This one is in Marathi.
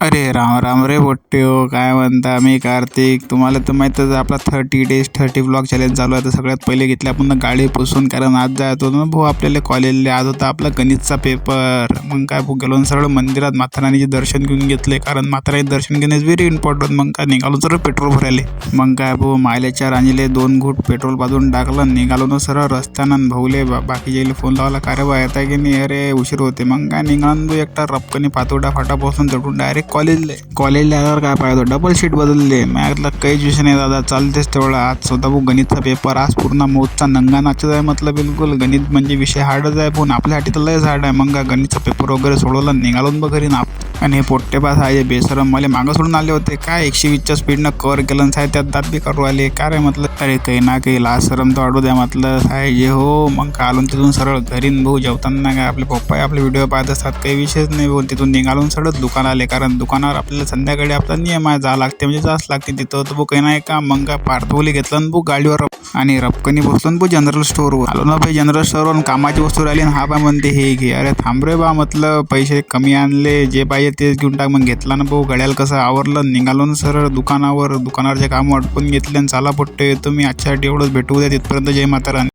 अरे राम राम रे पोट्टे हो, काय म्हणता? मी कार्तिक. तुम्हाला तर माहीतच आहे, आपला 30 days 30 vlog चॅलेंज चालू आहे. तर सगळ्यात पहिले घेतले आपण गाडी पुसून, कारण आज जायचो ना भाऊ आपल्याला कॉलेजला. आज होता आपला गणितचा पेपर. मग काय भाऊ गेलो सरळ मंदिरात माताराणीचे दर्शन घेऊन घेतले, कारण माताराणीचे दर्शन घेणे इज व्हेरी इम्पॉर्टंट. मग काय निघालो सरळ पेट्रोल भरायले. मग काय भाऊ मायलेजच्या राणीले 2 घूट पेट्रोल बाजून टाकलं, निघालो ना सरळ रस्त्यानं. भाऊले बाकीचे फोन लावला, का रे बा येता की नाही? अरे उशीर होते. मग काय निघालो एकटा रपकनी पातोडा फाटापासून चढून डायरेक्ट कॉलेजला आल्यावर काय पाहिजे, डबल शीट बदलले. म्हटलं काहीच विषय नाही दादा, चालतेच तेवढा. आज स्वतः भाऊ गणितचा पेपर, आज पूर्ण मोजचा नंगा नाचत आहे. म्हटलं बिलकुल गणित म्हणजे विषय हार्डच आहे, पण आपल्यासाठी तर लयच हार्ड आहे. मग गणितचा पेपर वगैरे सोडवला, निघालो बघ घरी ना. आणि हे पोट्टेबाज आहे बेसरम मला मागं सोडून आले होते. काय 120च्या स्पीडनं कव्हर केलं साहेब, त्यात दात बी करू आले. काय रे म्हटलं, अरे काही ना काही लाजरम तर वाढू द्या म्हटलं साहेब जे हो. मग आलो तिथून सरळ घरी. भाऊ जेवताना काय आपले पप्पा आपले व्हिडिओ पाहत असतात, काही विषयच नाही बोल. तिथून निघालून सरळ दुकान आले, कारण दुकानावर आपल्याला संध्याकाळी आपला नियम आहे, जा लागते म्हणजे जाच लागते तिथं. तर भाऊ काही नाही का, मग काय पार्थोली घेतलं भाऊ गाडीवर आणि रपकनी बसलो भाऊ जनरल स्टोअरवर. आलो ना भाई जनरल स्टोअरवर, कामाची वस्तू राहिली ना. हा बा म्हणते हे घे. अरे थांब रे बा म्हटलं, पैसे कमी आणले, जे पाहिजे तेच घेऊन टाक. मग घेतला ना भाऊ, घड्याल कसं आवरलं. निघालो ना सरळ दुकानावरचे काम वाटपून घेतले आणि चाला पोट्टे तुम्ही आजच्यासाठी एवढंच. भेटू द्या तिथपर्यंत. जय माता राणी.